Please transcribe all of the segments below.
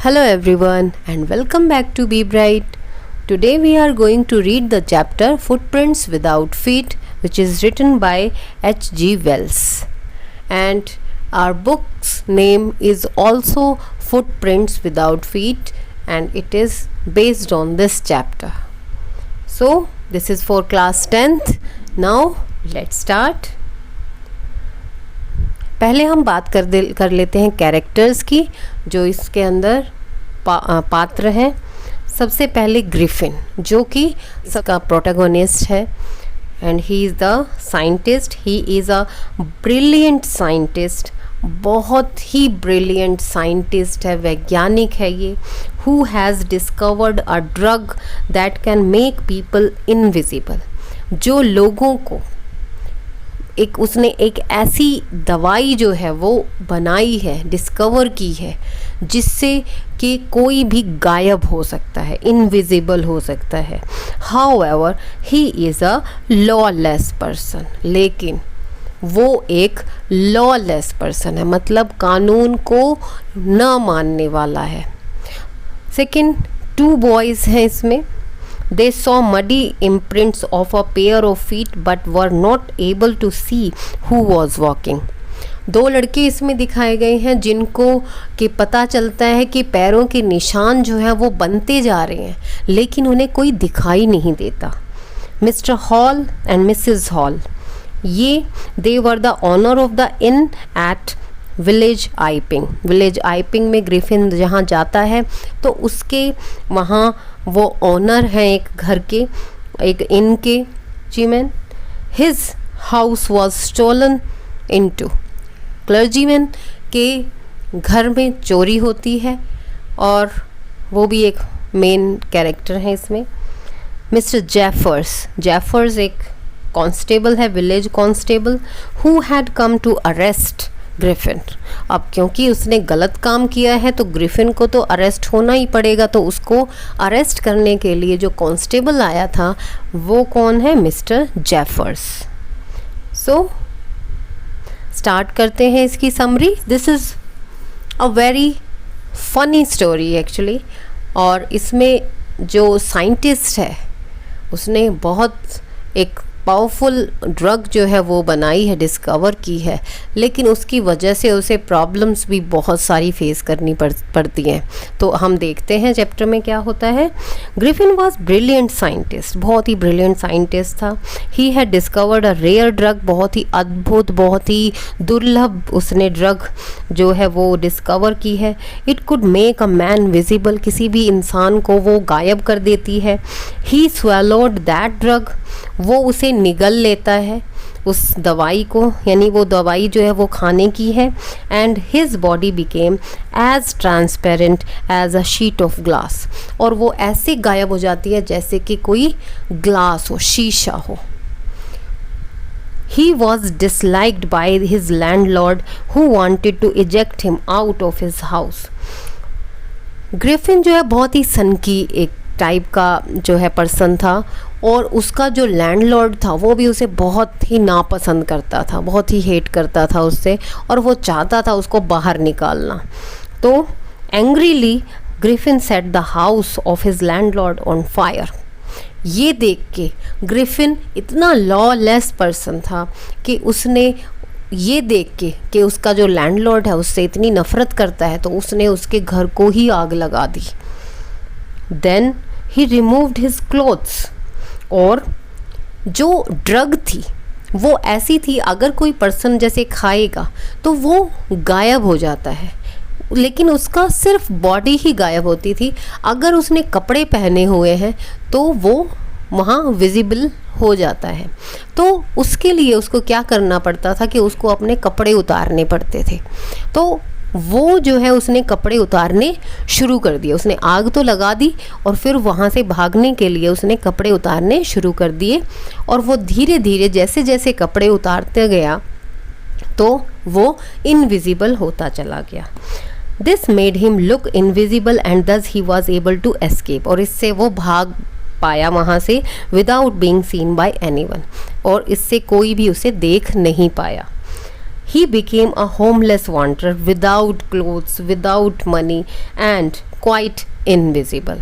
Hello everyone and welcome back to Be Bright. Today we are going to read the chapter Footprints Without Feet, which is written by H.G. Wells. And our book's name is also Footprints Without Feet and it is based on this chapter. So this is for class 10th. Now let's start. पहले हम बात कर लेते हैं characters की जो इसके अंदर पात्र हैं. सबसे पहले ग्रिफिन जो कि इसका प्रोटैगोनिस्ट है and he is the scientist. He is a brilliant scientist, बहुत ही ब्रिलियंट साइंटिस्ट है, वैज्ञानिक है ये. Who has discovered a drug that can make people invisible. जो लोगों को उसने एक ऐसी दवाई जो है वो बनाई है, डिस्कवर की है, जिससे कि कोई भी गायब हो सकता है, इनविजिबल हो सकता है. However he is a lawless person. लेकिन वो एक लॉलेस पर्सन है, मतलब कानून को न मानने वाला है. सेकंड, 2 बॉयज़ हैं इसमें. They saw muddy imprints of a pair of feet but were not able to see who was walking. 2 लड़के इसमें दिखाए गए हैं जिनको कि पता चलता है कि पैरों के निशान जो हैं वो बनते जा रहे हैं, लेकिन उन्हें कोई दिखाई नहीं देता. Mr Hall and Mrs Hall, ये they were the owner of the inn at village Iping. Village Iping में ग्रिफिन जहाँ जाता है तो उसके वहाँ वो ऑनर हैं एक घर के, एक इन के clergyman. His house was stolen into. Clergyman के घर में चोरी होती है और वो भी एक मेन कैरेक्टर है इसमें. मिस्टर जेफर्स एक कांस्टेबल है, village constable, who had come to arrest Griffin. अब क्योंकि उसने गलत काम किया है तो ग्रिफिन को तो अरेस्ट होना ही पड़ेगा, तो उसको अरेस्ट करने के लिए जो कांस्टेबल आया था वो कौन है? Mister Jeffers. सो स्टार्ट करते हैं इसकी summary. This is a very funny story actually. और इसमें जो साइंटिस्ट है उसने बहुत एक पावरफुल ड्रग जो है वो बनाई है, डिस्कवर की है, लेकिन उसकी वजह से उसे प्रॉब्लम्स भी बहुत सारी फेस करनी पड़ती हैं. तो हम देखते हैं चैप्टर में क्या होता है. ग्रिफिन वॉज ब्रिलियंट साइंटिस्ट, बहुत ही ब्रिलियंट साइंटिस्ट था. He had discovered a rare drug, बहुत ही अद्भुत, बहुत ही दुर्लभ उसने ड्रग जो है वो डिस्कवर की है. It could make a man visible, किसी भी इंसान को वो गायब कर देती है. ही स्वेलोड दैट ड्रग, वो उसे निगल लेता है उस दवाई को, यानी वो दवाई जो है वो खाने की है. And his body became as transparent as a sheet of glass, और वो ऐसे गायब हो जाती है जैसे कि कोई ग्लास हो, शीशा हो. He was disliked by his landlord who wanted to eject him out of his house. Griffin जो है बहुत ही सनकी एक टाइप का जो है पर्सन था, और उसका जो लैंडलॉर्ड था वो भी उसे बहुत ही नापसंद करता था, बहुत ही हेट करता था उससे, और वो चाहता था उसको बाहर निकालना. तो angrily Griffin set the house of his landlord on fire. ये देख के ग्रिफिन इतना लॉलेस पर्सन था कि उसने ये देख के कि उसका जो लैंडलॉर्ड है उससे इतनी नफ़रत करता है तो उसने उसके घर को ही आग लगा दी. Then he removed his clothes. और जो ड्रग थी वो ऐसी थी, अगर कोई पर्सन जैसे खाएगा तो वो गायब हो जाता है, लेकिन उसका सिर्फ बॉडी ही गायब होती थी. अगर उसने कपड़े पहने हुए हैं तो वो वहाँ विजिबल हो जाता है. तो उसके लिए उसको क्या करना पड़ता था कि उसको अपने कपड़े उतारने पड़ते थे. तो वो जो है उसने कपड़े उतारने शुरू कर दिए. उसने आग तो लगा दी और फिर वहाँ से भागने के लिए उसने कपड़े उतारने शुरू कर दिए, और वो धीरे धीरे जैसे जैसे कपड़े उतारते गया तो वो इनविजिबल होता चला गया. This made him look invisible and thus he was able to escape. और इससे वो भाग पाया वहाँ से without being seen by anyone, और इससे कोई भी उसे देख नहीं पाया. He became a homeless wanderer without clothes, without money and quite invisible.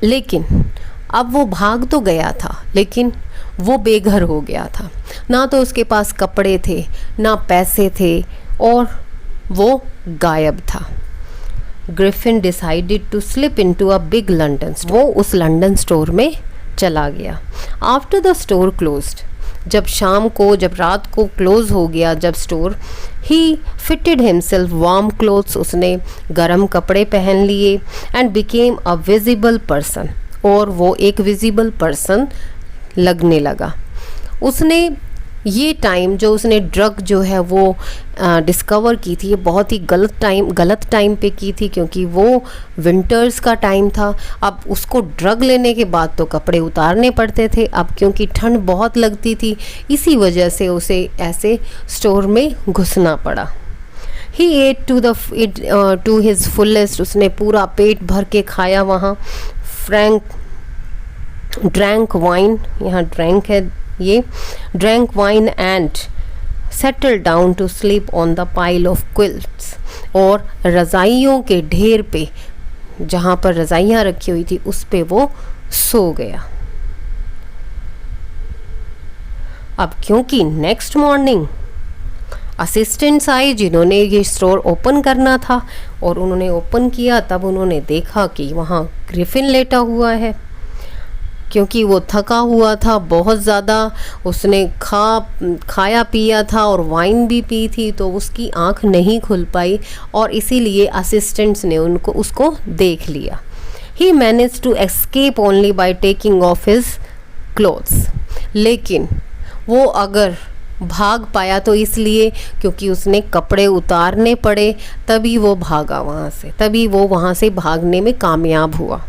लेकिन अब वो भाग तो गया था, लेकिन वो बेघर हो गया था। ना तो उसके पास कपड़े थे, ना पैसे थे, और वो गायब था। Griffin decided to slip into a big London store. वो उस लंदन स्टोर में चला गया। आफ्टर द स्टोर क्लोज्ड, जब शाम को, जब रात को क्लोज हो गया जब स्टोर, ही फिटेड हिमसेल्फ वार्म क्लोथ्स, उसने गर्म कपड़े पहन लिए, and became a visible person, और वो एक विजिबल पर्सन लगने लगा। उसने ये टाइम जो उसने ड्रग जो है वो डिस्कवर की थी, ये बहुत ही गलत टाइम पे की थी, क्योंकि वो विंटर्स का टाइम था। अब उसको ड्रग लेने के बाद तो कपड़े उतारने पड़ते थे, अब क्योंकि ठंड बहुत लगती थी, इसी वजह से उसे ऐसे स्टोर में घुसना पड़ा। ही एट टू हिज फुलेस्ट, उसने पूरा पेट भर के खाया वहाँ। ड्रैंक वाइन, यहाँ ड्रैंक है ये, drank wine and settle down to sleep on the pile of quilts, और रज़ाइयों के ढेर पे, जहाँ पर रज़ाइयाँ रखी हुई थी, उस पे वो सो गया। अब क्योंकि नेक्स्ट मॉर्निंग असिस्टेंट्स आए जिन्होंने ये स्टोर ओपन करना था, और उन्होंने ओपन किया, तब उन्होंने देखा कि वहाँ ग्रिफिन लेटा हुआ है। क्योंकि वो थका हुआ था बहुत ज़्यादा, उसने खाया पिया था और वाइन भी पी थी, तो उसकी आँख नहीं खुल पाई, और इसीलिए असिस्टेंट्स ने उसको देख लिया। He manage to escape only by taking off his clothes, लेकिन वो अगर भाग पाया तो इसलिए क्योंकि उसने कपड़े उतारने पड़े, तभी वो भागा वहाँ से, तभी वो वहाँ से भागने में कामयाब हुआ।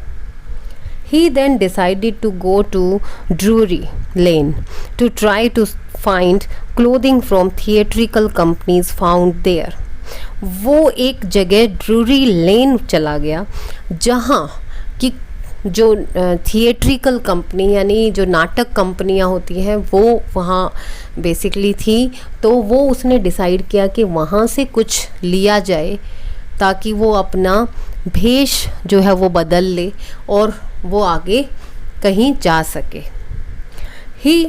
He then decided to go to Drury Lane to try to find clothing from theatrical companies found there. वो एक जगह ड्रूरी लेन चला गया जहाँ कि जो थिएट्रिकल कंपनी यानी जो नाटक कंपनियाँ होती हैं वो वहाँ बेसिकली थी, तो वो उसने डिसाइड किया कि वहाँ से कुछ लिया जाए ताकि वो अपना भेष जो है वो बदल ले और वो आगे कहीं जा सके। ही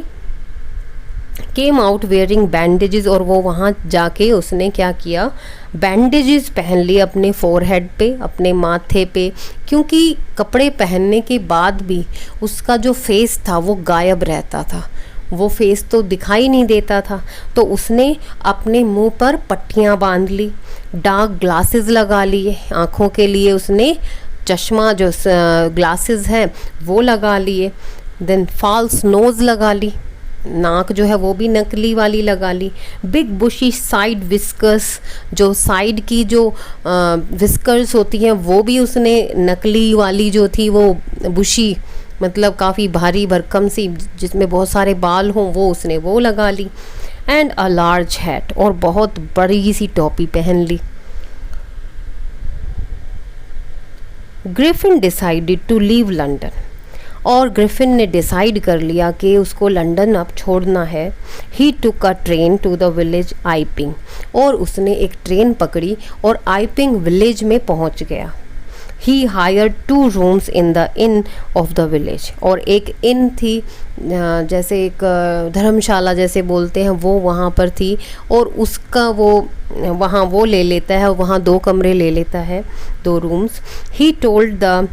केम आउट वेयरिंग बैंडेजेस, और वो वहाँ जाके उसने क्या किया, बैंडेजेस पहन लिए अपने फोरहेड पे, अपने माथे पे, क्योंकि कपड़े पहनने के बाद भी उसका जो फेस था वो गायब रहता था, वो फेस तो दिखाई नहीं देता था। तो उसने अपने मुंह पर पट्टियाँ बांध ली, डार्क ग्लासेस लगा लिए, आँखों के लिए उसने चश्मा जो ग्लासेस हैं वो लगा लिए, देन फॉल्स नोज़ लगा ली, नाक जो है वो भी नकली वाली लगा ली, बिग बुशी साइड विस्कर्स, जो साइड की जो विस्कर्स होती हैं वो भी उसने नकली वाली जो थी वो बुशी मतलब काफ़ी भारी भरकम सी जिसमें बहुत सारे बाल हों वो उसने वो लगा ली, एंड अ लार्ज हैट, और बहुत बड़ी सी टोपी पहन ली। Griffin decided to leave London, और ग्रिफिन ने डिसाइड कर लिया कि उसको लंदन अब छोड़ना है। He took a train to the village Iping, और उसने एक ट्रेन पकड़ी और आइपिंग विलेज में पहुंच गया। ही hired 2 rooms in the in of the village, और एक इन थी जैसे एक धर्मशाला जैसे बोलते हैं वो वहाँ पर थी, और उसका वो वहाँ वो ले लेता है, वहाँ 2 कमरे ले लेता है, 2 rooms. He told the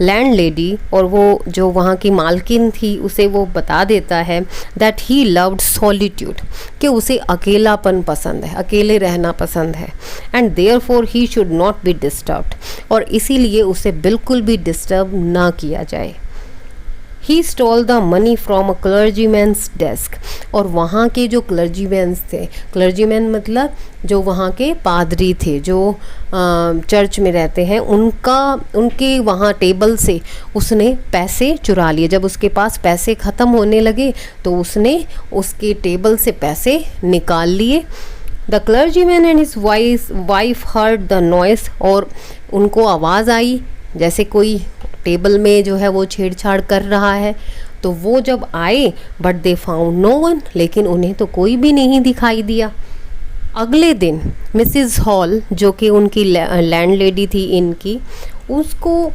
landlady, और वो जो वहाँ की मालकिन थी उसे वो बता देता है दैट ही लव्ड सॉलिट्यूड, कि उसे अकेलापन पसंद है, अकेले रहना पसंद है, and therefore he should not be disturbed, और इसीलिए उसे बिल्कुल भी डिस्टर्ब ना किया जाए। He stole the money from a clergyman's desk, और वहाँ के जो क्लर्जीमैन्स थे, क्लर्जीमैन मतलब जो वहाँ के पादरी थे जो चर्च में रहते हैं, उनके वहाँ टेबल से उसने पैसे चुरा लिए। जब उसके पास पैसे ख़त्म होने लगे तो उसने उसके टेबल से पैसे निकाल लिए। The clergyman and his wife heard the noise, और उनको आवाज़ आई जैसे कोई टेबल में जो है वो छेड़छाड़ कर रहा है, तो वो जब आए but they found no one, लेकिन उन्हें तो कोई भी नहीं दिखाई दिया। अगले दिन मिसिज हॉल, जो कि उनकी लैंडलेडी थी इनकी, उसको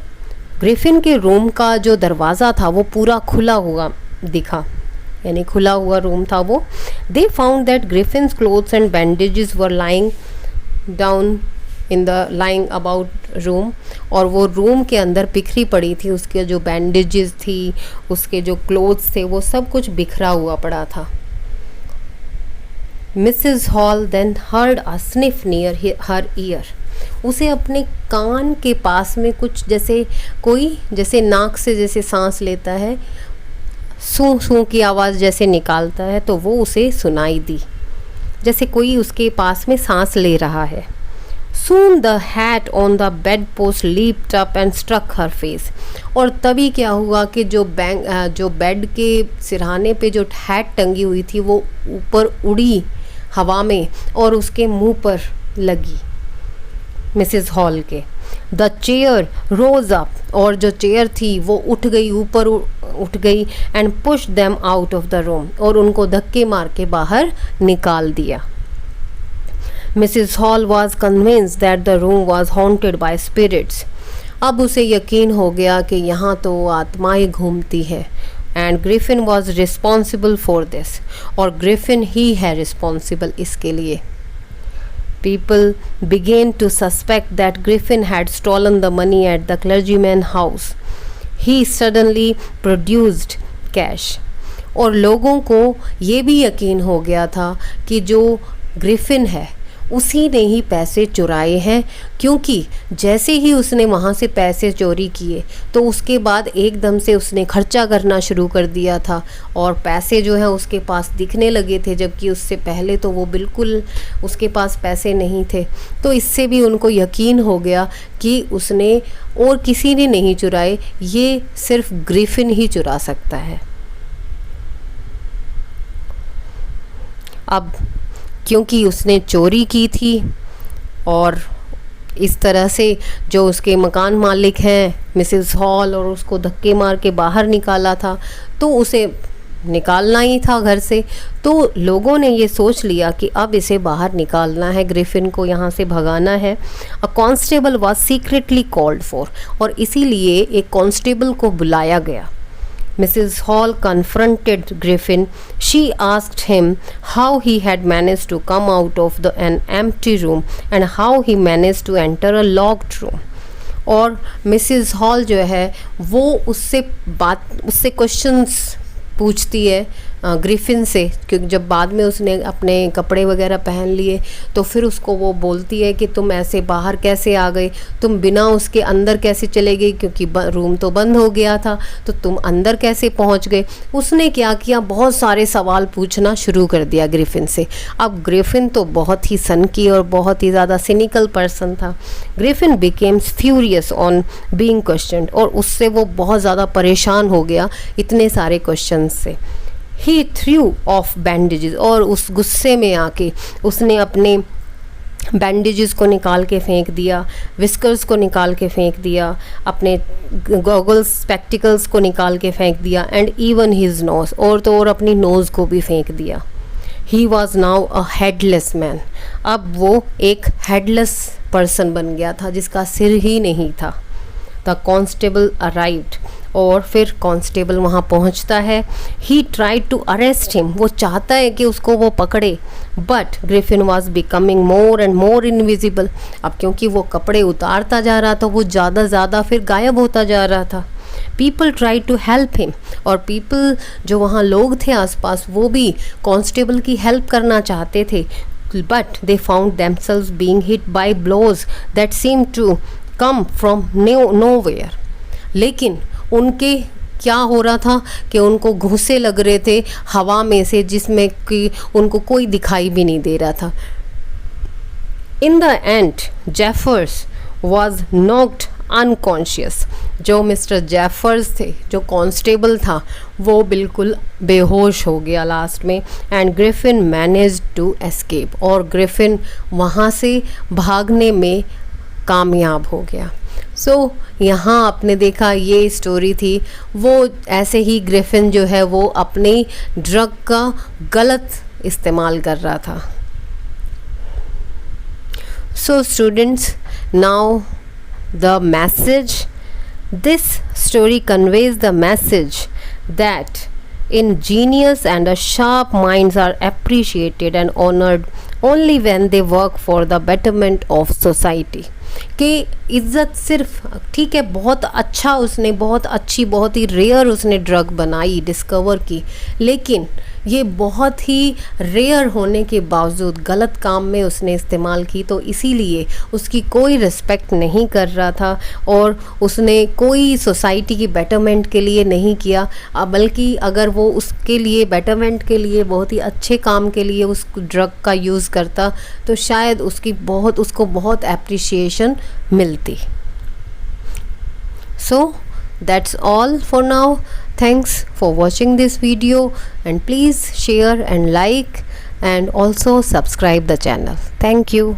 ग्रिफिन के रूम का जो दरवाज़ा था वो पूरा खुला हुआ दिखा, यानी खुला हुआ रूम था वो. They found that Griffin's clothes and bandages were lying down in the lying about room. और वो रूम के अंदर बिखरी पड़ी थी, उसके जो बैंडेजेस थी, उसके जो क्लोथ्स थे, वो सब कुछ बिखरा हुआ पड़ा था. Mrs Hall then heard a sniff near her ear. उसे अपने कान के पास में कुछ जैसे नाक से जैसे सांस लेता है, सूं सूं की आवाज़ जैसे निकालता है, तो वो उसे सुनाई दी, जैसे कोई उसके पास में सांस ले रहा है. Soon the hat on the bedpost leaped up and struck her face. और तभी क्या हुआ कि जो बेड के सिरहाने पे जो हैट टंगी हुई थी वो ऊपर उड़ी हवा में और उसके मुंह पर लगी मिसिज हॉल के. द चेयर रोज अप, और जो चेयर थी वो उठ गई, ऊपर उठ गई. And push them out of the room, और उनको धक्के मार के बाहर निकाल दिया. Mrs Hall was convinced that the room was haunted by spirits. अब उसे यकीन हो गया कि यहाँ तो आत्माएं घूमती है. And Griffin was responsible for this, और ग्रिफिन ही है रिस्पॉन्सिबल इसके लिए. People began to suspect that Griffin had stolen the money at the clergyman's house. He suddenly produced cash. और लोगों को ये भी यकीन हो गया था कि जो ग्रिफिन है उसी ने ही पैसे चुराए हैं, क्योंकि जैसे ही उसने वहाँ से पैसे चोरी किए तो उसके बाद एकदम से उसने खर्चा करना शुरू कर दिया था, और पैसे जो है उसके पास दिखने लगे थे, जबकि उससे पहले तो वो बिल्कुल उसके पास पैसे नहीं थे. तो इससे भी उनको यकीन हो गया कि उसने और किसी ने नहीं चुराए, ये सिर्फ ग्रिफिन ही चुरा सकता है. अब क्योंकि उसने चोरी की थी और इस तरह से जो उसके मकान मालिक हैं मिसिज हॉल, और उसको धक्के मार के बाहर निकाला था, तो उसे निकालना ही था घर से. तो लोगों ने ये सोच लिया कि अब इसे बाहर निकालना है, ग्रिफिन को यहाँ से भगाना है. A constable was secretly called for, और इसीलिए एक कॉन्स्टेबल को बुलाया गया. Mrs. Hall confronted Griffin. She asked him how he had managed to come out of an empty room and how he managed to enter a locked room. और Mrs hall जो है वो उससे क्वेश्चंस पूछती है ग्रिफिन से, क्योंकि जब बाद में उसने अपने कपड़े वगैरह पहन लिए तो फिर उसको वो बोलती है कि तुम ऐसे बाहर कैसे आ गए, तुम बिना उसके अंदर कैसे चले गए, क्योंकि रूम तो बंद हो गया था, तो तुम अंदर कैसे पहुंच गए. उसने क्या किया, बहुत सारे सवाल पूछना शुरू कर दिया ग्रिफिन से. अब ग्रिफिन तो बहुत ही सनकी और बहुत ही ज़्यादा सिनिकल पर्सन था. Griffin becomes furious on being questioned, और उससे वो बहुत ज़्यादा परेशान हो गया इतने सारे क्वेश्चन से. He threw off bandages, और उस गुस्से में आके उसने अपने बैंडेजेस को निकाल के फेंक दिया, विस्कर्स को निकाल के फेंक दिया, अपने गॉगल्स स्पेक्टिकल्स को निकाल के फेंक दिया, एंड इवन हिज नोज, और तो और अपनी नोज़ को भी फेंक दिया. He was now a headless man. अब वो एक हेडलेस पर्सन बन गया था जिसका सिर ही नहीं था. द कॉन्स्टेबल अराइव्ड, और फिर कांस्टेबल वहाँ पहुँचता है. He tried to arrest him, वो चाहता है कि उसको वो पकड़े, but Griffin was becoming more and more invisible. अब क्योंकि वो कपड़े उतारता जा रहा था, वो ज़्यादा फिर गायब होता जा रहा था. People try to help him, और पीपल जो वहाँ लोग थे आसपास वो भी कांस्टेबल की हेल्प करना चाहते थे, but they found themselves being hit by blows that seem to come from nowhere. लेकिन उनके क्या हो रहा था कि उनको घूंसे लग रहे थे हवा में से, जिसमें कि उनको कोई दिखाई भी नहीं दे रहा था. In the end Jeffers was knocked unconscious. जो मिस्टर जेफर्स थे, जो कांस्टेबल था, वो बिल्कुल बेहोश हो गया लास्ट में. And Griffin managed to escape, और ग्रिफिन वहाँ से भागने में कामयाब हो गया. सो यहाँ आपने देखा ये स्टोरी थी. वो ऐसे ही ग्रिफिन जो है वो अपने ड्रग का गलत इस्तेमाल कर रहा था. So students, now the message, this story conveys the message that ingenious and sharp minds are appreciated and honored only when they work for the betterment of society. कि इज़्ज़त सिर्फ ठीक है, बहुत अच्छा उसने, बहुत अच्छी, बहुत ही रेयर उसने ड्रग बनाई, डिस्कवर की, लेकिन ये बहुत ही रेयर होने के बावजूद गलत काम में उसने इस्तेमाल की, तो इसीलिए उसकी कोई रिस्पेक्ट नहीं कर रहा था और उसने कोई सोसाइटी की बेटरमेंट के लिए नहीं किया, बल्कि अगर वो उसके लिए बेटरमेंट के लिए, बहुत ही अच्छे काम के लिए उस ड्रग का यूज़ करता तो शायद उसको बहुत एप्रिसिएशन मिलती. So that's all for now. Thanks for watching this video, and please share and like and also subscribe the channel. Thank you.